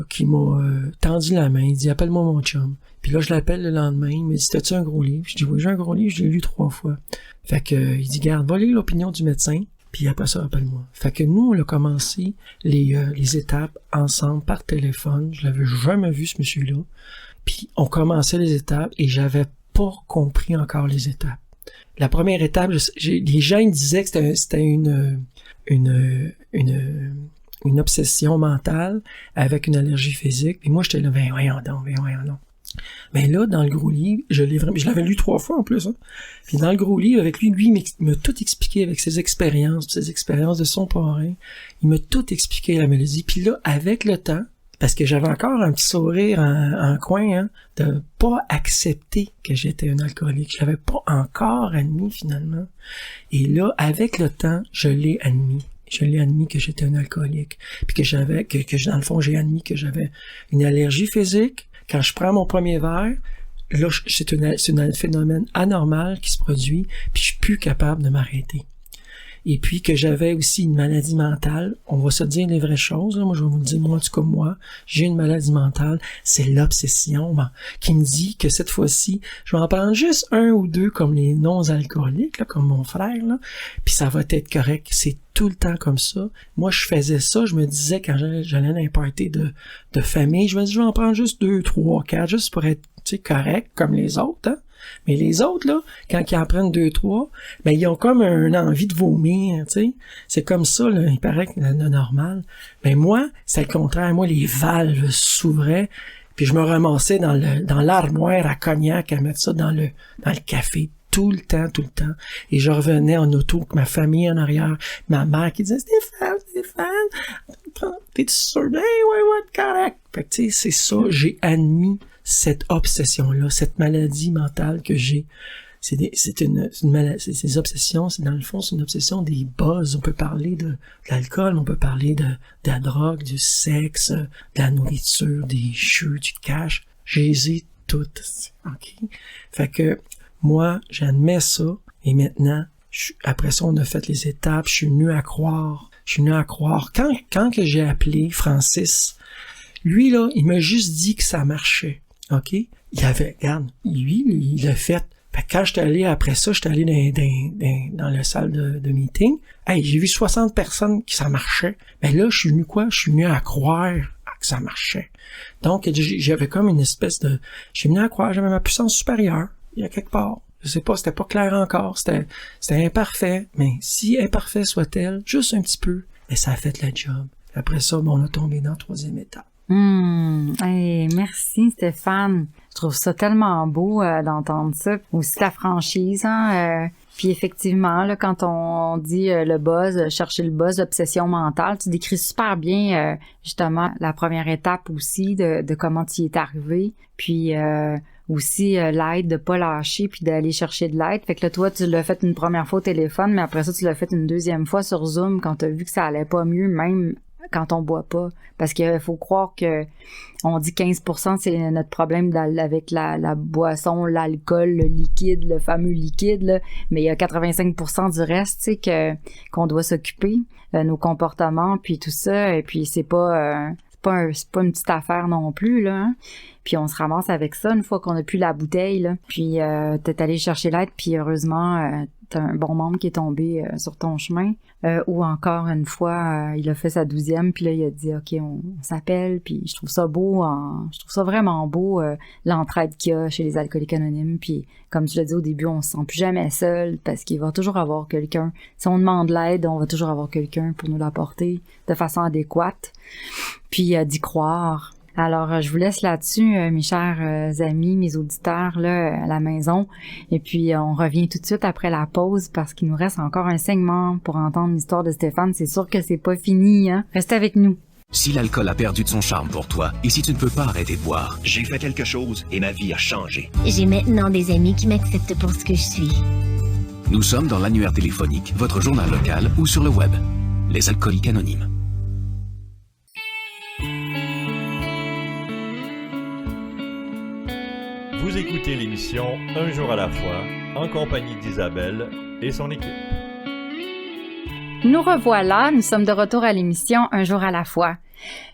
tendu la main, il dit, appelle-moi mon chum. Puis là, je l'appelle le lendemain, il me dit, t'as-tu un gros livre? Je dis, oui, j'ai un gros livre, je l'ai lu 3 fois. Fait que, il dit, garde, va lire l'opinion du médecin, puis après ça, appelle-moi. Fait que nous, on a commencé les étapes ensemble, par téléphone. Je l'avais jamais vu, ce monsieur-là. Puis, on commençait les étapes et j'avais pas compris encore les étapes. La première étape, les gens ils disaient que c'était une obsession mentale avec une allergie physique. Et moi, j'étais là, voyons donc. Mais là, dans le gros livre, je l'avais lu 3 fois en plus. Hein. Puis dans le gros livre, avec lui, il m'a tout expliqué avec ses expériences de son parrain. Il m'a tout expliqué la maladie. Puis là, avec le temps, parce que j'avais encore un petit sourire en coin, hein, de pas accepter que j'étais un alcoolique. Je l'avais pas encore admis finalement. Et là, avec le temps, je l'ai admis. Je l'ai admis que j'étais un alcoolique. Puis que dans le fond, j'ai admis que j'avais une allergie physique. Quand je prends mon premier verre, là, c'est un phénomène anormal qui se produit, puis je suis plus capable de m'arrêter. Et puis que j'avais aussi une maladie mentale. On va se dire les vraies choses. Là. Moi, je vais vous le dire, moi, en tout cas, moi, j'ai une maladie mentale. C'est l'obsession qui me dit que cette fois-ci, je vais en prendre juste 1 ou 2 comme les non-alcooliques, là, comme mon frère, là, puis ça va être correct. C'est tout le temps comme ça. Moi, je faisais ça. Je me disais, quand j'allais dans un party de famille, je me disais, je vais en prendre juste 2, 3, 4, juste pour être correct comme les autres, hein. Mais les autres, là, quand ils en prennent 2, 3, ben, ils ont comme une envie de vomir, tu sais. C'est comme ça, là, il paraît que le normal. Ben, moi, c'est le contraire. Moi, les valves s'ouvraient, puis je me ramassais dans l'armoire à cognac à mettre ça dans le café. tout le temps. Et je revenais en auto avec ma famille en arrière, ma mère qui disait Stéphane, t'es-tu sûr? Hey, ouais, correct. Fait que tu sais, c'est ça, j'ai admis cette obsession-là, cette maladie mentale que j'ai. C'est une maladie, ces obsessions, c'est dans le fond, c'est une obsession des buzz. On peut parler de l'alcool, on peut parler de la drogue, du sexe, de la nourriture, des jeux, du cash. Je les ai toutes. OK? Fait que, moi, j'admets ça, et maintenant, après ça, on a fait les étapes, je suis venu à croire. Quand que j'ai appelé Francis, lui, là, il m'a juste dit que ça marchait. OK? Il a fait. Fait que quand j'étais allé après ça, j'étais allé dans la salle de meeting. Hey, j'ai vu 60 personnes qui ça marchait. Mais là, je suis venu à croire que ça marchait. Donc, j'avais comme une espèce de... Je suis venu à croire, j'avais ma puissance supérieure, il y a quelque part. Je sais pas, c'était pas clair encore, c'était imparfait, mais si imparfait soit-elle, juste un petit peu, mais ça a fait le job. Après ça, on a tombé dans la 3e étape. Hey, merci Stéphane. Je trouve ça tellement beau d'entendre ça. Aussi la franchise, puis effectivement, là, quand on dit le buzz, chercher le buzz, l'obsession mentale, tu décris super bien justement la première étape aussi de comment tu y es arrivé. Puis aussi l'aide, de pas lâcher puis d'aller chercher de l'aide. Fait que là, toi, tu l'as fait une première fois au téléphone, mais après ça, tu l'as fait une deuxième fois sur Zoom quand tu as vu que ça allait pas mieux, même quand on boit pas. Parce qu'il faut croire que on dit 15%, c'est notre problème avec la boisson, l'alcool, le liquide, le fameux liquide, là. Mais il y a 85% du reste, tu sais, qu'on doit s'occuper, nos comportements, puis tout ça. Et puis c'est pas une petite affaire non plus, là. Hein? Puis on se ramasse avec ça une fois qu'on a plus la bouteille, là. Puis t'es allé chercher l'aide, puis heureusement, t'as un bon membre qui est tombé sur ton chemin. Ou encore une fois, il a fait sa 12e, puis là, il a dit « OK, on s'appelle », puis je trouve ça beau, je trouve ça vraiment beau, l'entraide qu'il y a chez les alcooliques anonymes, puis comme tu l'as dit au début, on se sent plus jamais seul, parce qu'il va toujours avoir quelqu'un. Si on demande l'aide, on va toujours avoir quelqu'un pour nous l'apporter de façon adéquate, puis d'y croire. Alors, je vous laisse là-dessus, mes chers amis, mes auditeurs là à la maison. Et puis, on revient tout de suite après la pause parce qu'il nous reste encore un segment pour entendre l'histoire de Stéphane. C'est sûr que c'est pas fini, hein? Restez avec nous. Si l'alcool a perdu de son charme pour toi et si tu ne peux pas arrêter de boire, j'ai fait quelque chose et ma vie a changé. J'ai maintenant des amis qui m'acceptent pour ce que je suis. Nous sommes dans l'annuaire téléphonique, votre journal local ou sur le web. Les alcooliques anonymes. Vous écoutez l'émission Un jour à la fois, en compagnie d'Isabelle et son équipe. Nous revoilà, nous sommes de retour à l'émission Un jour à la fois.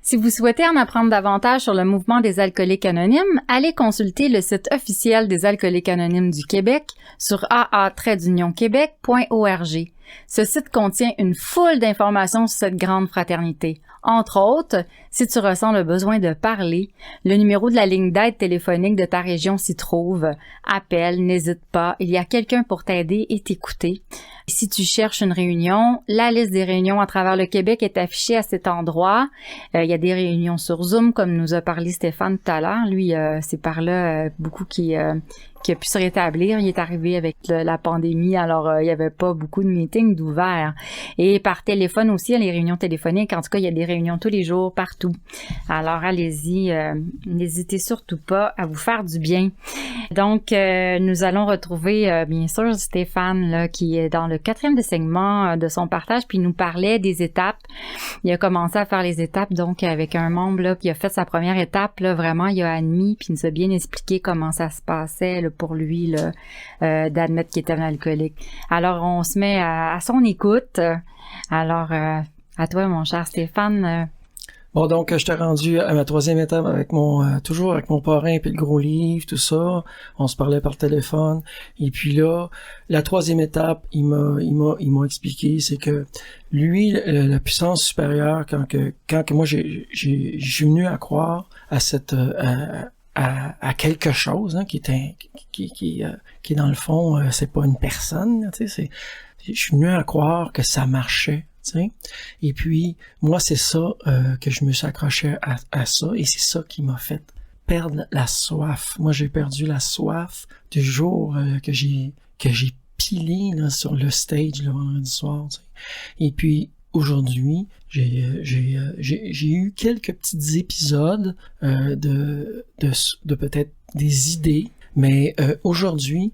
Si vous souhaitez en apprendre davantage sur le mouvement des alcooliques anonymes, allez consulter le site officiel des alcooliques anonymes du Québec sur aa-québec.org. Ce site contient une foule d'informations sur cette grande fraternité. Entre autres, si tu ressens le besoin de parler, le numéro de la ligne d'aide téléphonique de ta région s'y trouve. Appelle, n'hésite pas, il y a quelqu'un pour t'aider et t'écouter. Si tu cherches une réunion, la liste des réunions à travers le Québec est affichée à cet endroit. Il y a des réunions sur Zoom, comme nous a parlé Stéphane tout à l'heure. Lui, c'est par là beaucoup qui a pu se rétablir. Il est arrivé avec la pandémie, alors il n'y avait pas beaucoup de meetings d'ouverts. Et par téléphone aussi, il y a les réunions téléphoniques. En tout cas, il y a des réunions tous les jours, partout. Alors allez-y, n'hésitez surtout pas à vous faire du bien. Donc, nous allons retrouver bien sûr Stéphane là, qui est dans le 4e segment de son partage, puis il nous parlait des étapes. Il a commencé à faire les étapes donc avec un membre là, qui a fait sa première étape. Là, vraiment, il a admis, puis il nous a bien expliqué comment ça se passait là, pour lui là, d'admettre qu'il était un alcoolique. Alors, on se met à son écoute. Alors, à toi, mon cher Stéphane. Bon, donc, je t'ai rendu à ma 3e étape avec toujours avec mon parrain puis le gros livre, tout ça. On se parlait par téléphone. Et puis là, la 3e étape, il m'a expliqué, c'est que lui, la puissance supérieure, quand que moi, je suis venu à croire à cette, à quelque chose, hein, qui est dans le fond, c'est pas une personne, tu sais, je suis venu à croire que ça marchait. Et puis, moi, c'est ça que je me suis accroché à ça, et c'est ça qui m'a fait perdre la soif. Moi, j'ai perdu la soif du jour que j'ai que j'ai pilé là, sur le stage le vendredi soir. Tu sais. Et puis, aujourd'hui, j'ai eu quelques petits épisodes de peut-être des idées, mais aujourd'hui,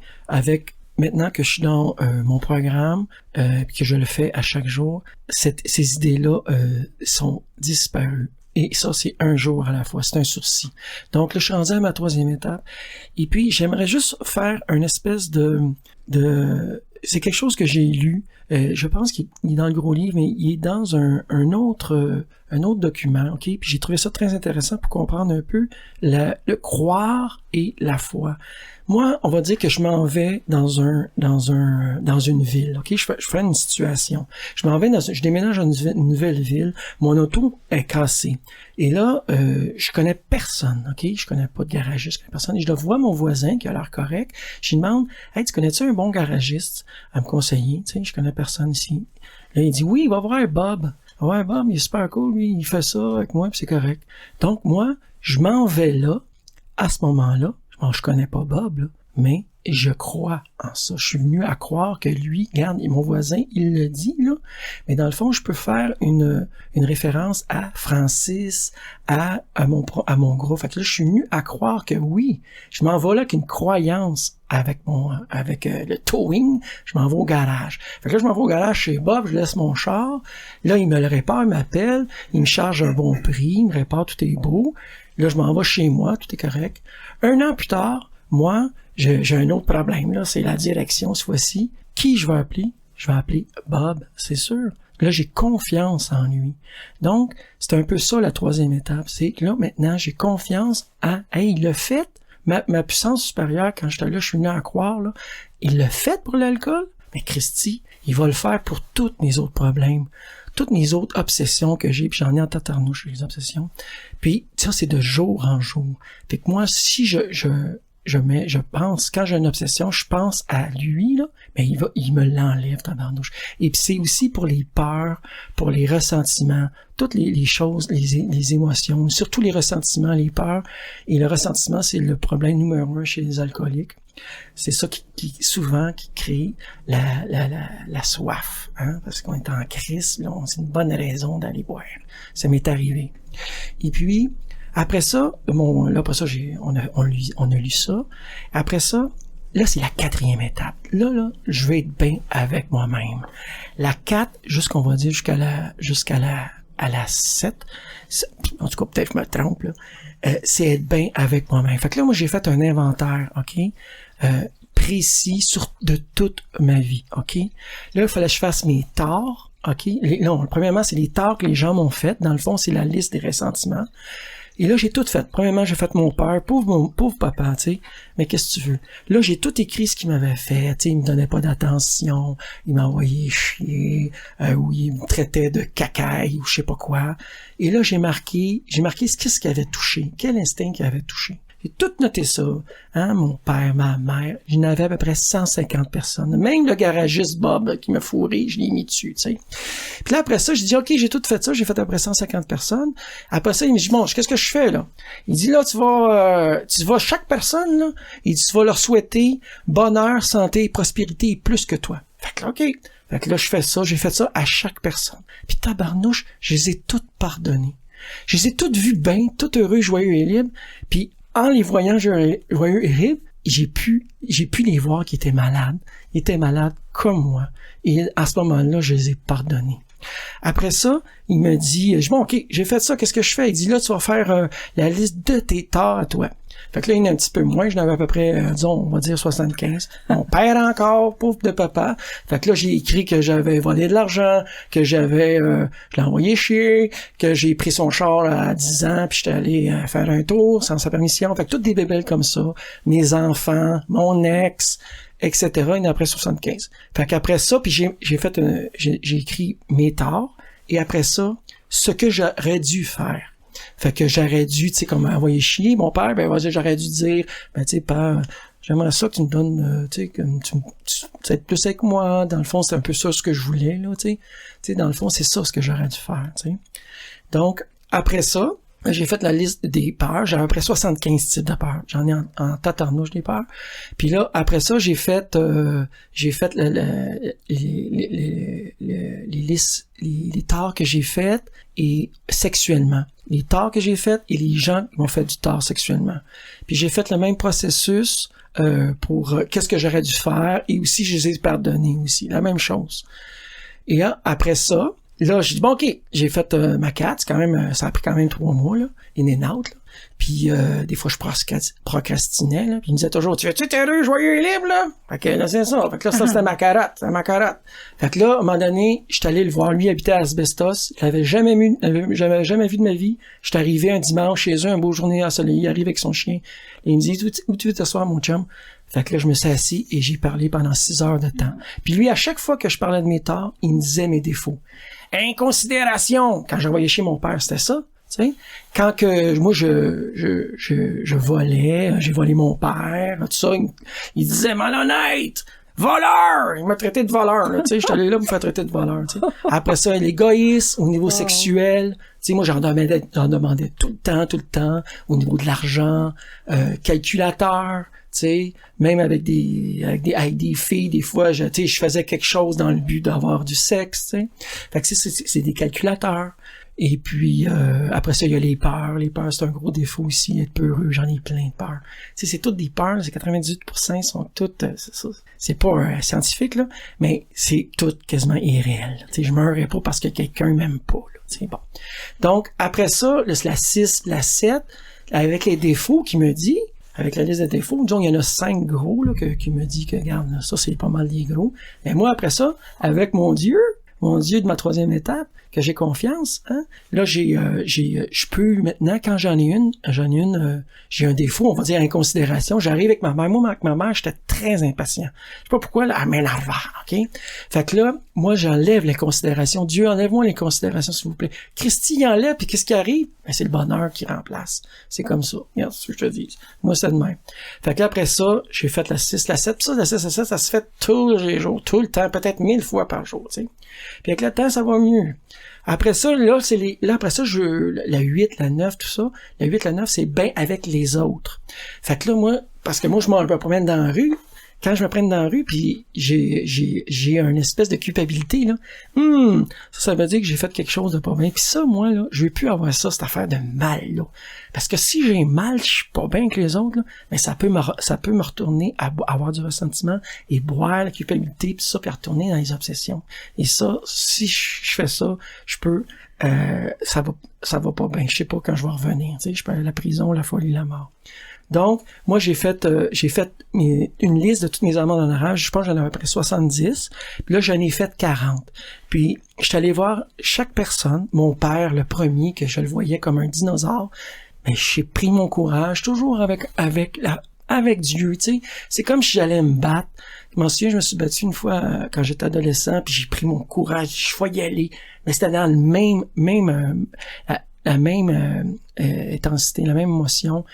maintenant que je suis dans mon programme, que je le fais à chaque jour, ces idées-là sont disparues. Et ça, c'est un jour à la fois, c'est un sursis. Donc là, je suis rendu à ma 3e étape. Et puis, j'aimerais juste faire une espèce de c'est quelque chose que j'ai lu. Je pense qu'il est dans le gros livre, mais il est dans un autre document, ok? Puis j'ai trouvé ça très intéressant pour comprendre un peu le croire et la foi. Moi, on va dire que je m'en vais dans une ville, ok? Je fais une situation. Je déménage dans une nouvelle ville. Mon auto est cassée. Et là, je connais personne, ok? Je connais pas de garagiste, je connais personne. Et je vois mon voisin qui a l'air correct. Je lui demande, hey, tu connais-tu un bon garagiste à me conseiller? Tu sais, je connais personne ici. Là, il dit, oui, il va voir Bob. Ouais, Bob, il est super cool, lui, il fait ça avec moi, puis c'est correct. Donc, moi, je m'en vais là, à ce moment-là. Bon, je connais pas Bob, là, mais je crois en ça. Je suis venu à croire que lui, regarde, mon voisin, il le dit, là. Mais dans le fond, je peux faire une référence à Francis, à mon groupe. Fait que là, je suis venu à croire que oui, je m'en vais là avec une croyance avec le towing, je m'en vais au garage. Fait que là, je m'en vais au garage chez Bob, je laisse mon char. Là, il me le répare, il m'appelle, il me charge un bon prix, il me répare, tout est beau. Là, je m'en vais chez moi, tout est correct. 1 an plus tard, moi, j'ai un autre problème, là, c'est la direction, cette fois-ci. Qui je vais appeler? Je vais appeler Bob, c'est sûr. Là, j'ai confiance en lui. Donc, c'est un peu ça, la 3e étape. C'est que là, maintenant, j'ai confiance hey, il l'a fait. Ma puissance supérieure, quand j'étais là, je suis venu à croire, là, il l'a fait pour l'alcool. Mais Christy, il va le faire pour tous mes autres problèmes. Toutes mes autres obsessions que j'ai, puis j'en ai en tatarnouche, les obsessions. Puis, ça, c'est de jour en jour. Fait que moi, si je pense, quand j'ai une obsession, je pense à lui, là, mais il me l'enlève, tabarnouche. Et puis c'est aussi pour les peurs, pour les ressentiments, toutes les choses, les émotions, surtout les ressentiments, les peurs. Et le ressentiment, c'est le problème numéro 1 chez les alcooliques. C'est ça qui souvent qui crée la soif, hein, parce qu'on est en crise, là, c'est une bonne raison d'aller boire. Ça m'est arrivé. Et puis après ça, on a lu ça. Après ça, là, c'est la 4e étape. Là, je vais être bien avec moi-même. La 4, jusqu'on va dire jusqu'à la 7, en tout cas, peut-être je me trompe, là, c'est être bien avec moi-même. Fait que là, moi, j'ai fait un inventaire, ok, précis de toute ma vie, ok. Là, il fallait que je fasse mes torts, ok. Non, premièrement, c'est les torts que les gens m'ont fait. Dans le fond, c'est la liste des ressentiments. Et là, j'ai tout fait. Premièrement, j'ai fait mon père, pauvre papa, tu sais. Mais qu'est-ce que tu veux? Là, j'ai tout écrit ce qu'il m'avait fait. Tu sais, il me donnait pas d'attention, il m'envoyait chier, ou il me traitait de cacaille, ou je sais pas quoi. Et là, j'ai marqué qu'est-ce qu'il avait touché, quel instinct qu'il avait touché. J'ai tout noté ça. Hein, mon père, ma mère, j'en avais à peu près 150 personnes. Même le garagiste Bob là, qui m'a fourré, je l'ai mis dessus, tu sais. Puis là, après ça, j'ai dit, OK, j'ai tout fait ça, j'ai fait à peu près 150 personnes. Après ça, il me dit, bon, qu'est-ce que je fais, là? Il dit, là, tu vas chaque personne, là, il dit, tu vas leur souhaiter bonheur, santé, prospérité et plus que toi. Fait que là, OK. Fait que là, je fais ça, j'ai fait ça à chaque personne. Puis tabarnouche, je les ai toutes pardonnées. Je les ai toutes vues bien, toutes heureux, joyeux et libres. Puis en les voyant joyeux et libres, j'ai pu les voir qui étaient malades. Ils étaient malades comme moi. Et à ce moment-là, je les ai pardonnés. Après ça, il me dit, bon, OK, j'ai fait ça, qu'est-ce que je fais? Il dit, là, tu vas faire la liste de tes torts à toi. Fait que là, il y en a un petit peu moins, j'en avais à peu près, disons, on va dire 75. Mon père encore, pauvre de papa. Fait que là, j'ai écrit que j'avais volé de l'argent, que je l'ai envoyé chier, que j'ai pris son char à 10 ans, puis j'étais allé faire un tour sans sa permission. Fait que toutes des bébelles comme ça, mes enfants, mon ex, etc. Il y en a après 75. Fait qu'après ça, puis j'ai écrit mes torts, et après ça, ce que j'aurais dû faire. Fait que j'aurais dû, tu sais, comme envoyer chier mon père, ben vas-y, j'aurais dû dire, ben tu sais, père, j'aimerais ça que tu me donnes, tu sais, que tu être plus avec moi. Dans le fond, c'est un peu ça ce que je voulais, là, tu sais. Tu sais, dans le fond, c'est ça ce que j'aurais dû faire, tu sais. Donc, après ça, J'ai fait la liste des peurs. J'avais à peu près 75 types de peurs. J'en ai en tatarnouche des peurs. Puis là, après ça, j'ai fait les listes, les torts que j'ai faites et sexuellement. Les torts que j'ai faits et les gens qui m'ont fait du tort sexuellement. Puis j'ai fait le même processus pour qu'est-ce que j'aurais dû faire et aussi je les ai pardonnés aussi. La même chose. Et après ça, là, j'ai dit, bon, OK, j'ai fait ma 4, c'est quand même, ça a pris quand même 3 mois, là, in and out, là. Puis, des fois, je procrastinais, là. Puis, il me disait toujours, tu es heureux, joyeux et libre, là? Fait que là, c'est ça. Fait que là, ça, c'était ma carotte. Fait que là, à un moment donné, j'étais allé le voir. Lui, il habitait à Asbestos. J'avais jamais vu de ma vie. J'étais arrivé un dimanche chez eux, un beau journée ensoleillé. Il arrive avec son chien. Et il me dit, où tu veux t'asseoir, mon chum? Fait que là, je me suis assis et j'ai parlé pendant 6 heures de temps. Puis lui, à chaque fois que je parlais de mes torts, il me disait mes défauts. Inconsidération! Quand j'envoyais chez mon père, c'était ça. Tu sais, quand que moi je volais, j'ai volé mon père, tout ça, il disait malhonnête, voleur, il m'a traité de voleur, là, tu sais, j'étais allé là pour me faire traiter de voleur, tu sais. Après ça, l'égoïsme au niveau sexuel, tu sais, moi j'en demandais tout le temps au niveau de l'argent, calculateur, tu sais, même avec des filles, des fois, tu sais, je faisais quelque chose dans le but d'avoir du sexe, tu sais. Fait que c'est des calculateurs. Et puis, après ça, il y a les peurs. Les peurs, c'est un gros défaut aussi, être peureux. J'en ai plein de peurs. Tu sais, c'est toutes des peurs. C'est 98% sont toutes, c'est pas scientifique, là, mais c'est tout quasiment irréel. Tu sais, je meurerais pas parce que quelqu'un m'aime pas, là. Tu sais, bon. Donc, après ça, là, c'est la 6, la 7, avec les défauts qui me dit, avec la liste de défauts, disons, il y en a 5 gros, là, qui me dit que, regarde, là, ça, c'est pas mal des gros. Mais moi, après ça, avec mon Dieu de ma 3e étape, que j'ai confiance, hein. Là, je peux maintenant, quand j'en ai une, j'ai un défaut, on va dire inconsidération. J'arrive avec ma mère. Moi, avec ma mère, j'étais très impatient. Je sais pas pourquoi, là, elle m'énerve, OK? Fait que là, moi, j'enlève les considérations. Dieu, enlève-moi les considérations, s'il vous plaît. Christy, il enlève, puis qu'est-ce qui arrive? Ben, c'est le bonheur qui remplace. C'est comme ça. Regarde ce que je te dis. Moi, c'est de même. Fait que là, après ça, j'ai fait la 6, la 7, puis ça, la 6, la 7, ça se fait tous les jours, tout le temps, peut-être 1000 fois par jour, tu sais. Puis avec le temps, ça va mieux. Après ça, là, après ça, la 8, la 9, tout ça. La 8, la 9, c'est bien avec les autres. Fait que là, moi, parce que moi, je me promène dans la rue. Quand je me promène dans la rue, puis j'ai une espèce de culpabilité, là. Ça veut dire que j'ai fait quelque chose de pas bien. Puis ça, moi, là, je veux plus avoir ça, cette affaire de mal, là. Parce que si j'ai mal, je suis pas bien avec les autres, là, mais ça peut me retourner à avoir du ressentiment et boire la culpabilité, puis ça, puis retourner dans les obsessions. Et ça, si je fais ça, je peux, ça va pas bien. Je sais pas quand je vais revenir, tu sais, je peux aller à la prison, la folie, la mort. Donc, moi, j'ai fait une liste de toutes mes amendes honorables. Je pense que j'en avais à peu près 70. Puis là, j'en ai fait 40. Puis, je suis allé voir chaque personne. Mon père, le premier, que je le voyais comme un dinosaure. Mais j'ai pris mon courage, toujours avec Dieu, tu sais. C'est comme si j'allais me battre. Je m'en souviens, je me suis battu une fois quand j'étais adolescent, puis j'ai pris mon courage, je vais y aller. Mais c'était dans la même intensité, la même émotion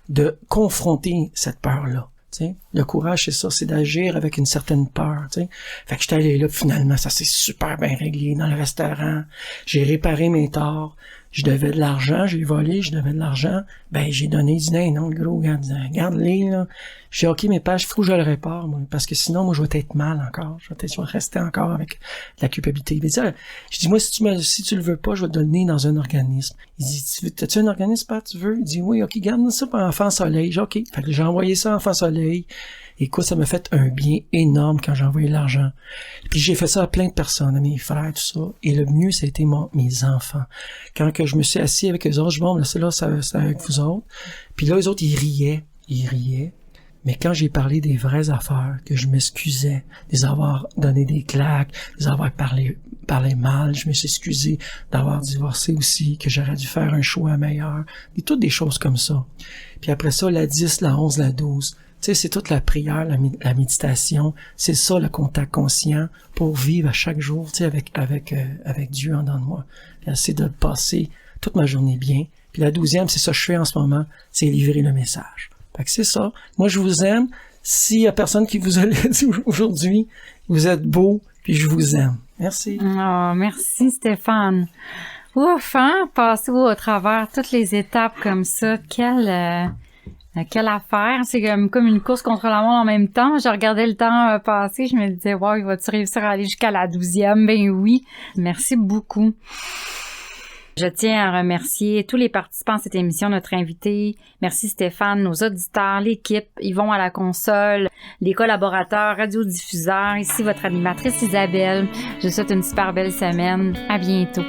de confronter cette peur-là. T'sais. Le courage, c'est ça, c'est d'agir avec une certaine peur. T'sais. Fait que j'étais allé là, finalement, ça s'est super bien réglé dans le restaurant. J'ai réparé mes torts. Je devais de l'argent, j'ai volé, je devais de l'argent. Ben, j'ai donné, dit, non, le gros, regarde-les, là. J'ai dit, OK, mes pages, faut que je le répare, moi, parce que sinon, moi, je vais être mal encore. Je vais rester encore avec la culpabilité. Mais ça, je dis, moi, si tu le veux pas, je vais te donner dans un organisme. Il dit, t'as-tu un organisme, Pat, tu veux? Il dit, oui, OK, garde ça pour Enfant Soleil. J'ai dit, OK. Fait que j'ai envoyé ça à Enfant Soleil. Écoute, ça m'a fait un bien énorme quand j'ai envoyé l'argent. Puis j'ai fait ça à plein de personnes, à mes frères, tout ça. Et le mieux, ça a été mes enfants. Quand que je me suis assis avec eux autres, je dis, bon, c'est avec vous autres. Puis là, eux autres, ils riaient. Mais quand j'ai parlé des vraies affaires, que je m'excusais, de les avoir donné des claques, de les avoir parlé mal, je me suis excusé d'avoir divorcé aussi, que j'aurais dû faire un choix meilleur. Et toutes des choses comme ça. Puis après ça, la 10, la 11, la 12. Tu sais, c'est toute la prière, la méditation. C'est ça, le contact conscient pour vivre à chaque jour, tu sais, avec Dieu en dedans de moi. C'est de passer toute ma journée bien. Puis la 12e, c'est ça que je fais en ce moment, c'est livrer le message. Fait que c'est ça. Moi, je vous aime. S'il y a personne qui vous a dit aujourd'hui, vous êtes beau, puis je vous aime. Merci. Oh, merci Stéphane. Ouf, hein? Passer au travers toutes les étapes comme ça. Quelle affaire. C'est comme une course contre la montre en même temps. Je regardais le temps passer. Je me disais, wow, il va-tu réussir à aller jusqu'à la 12e? Ben oui. Merci beaucoup. Je tiens à remercier tous les participants à cette émission, notre invité. Merci Stéphane, nos auditeurs, l'équipe, Yvon à la console, les collaborateurs, radiodiffuseurs. Ici votre animatrice Isabelle. Je vous souhaite une super belle semaine. À bientôt.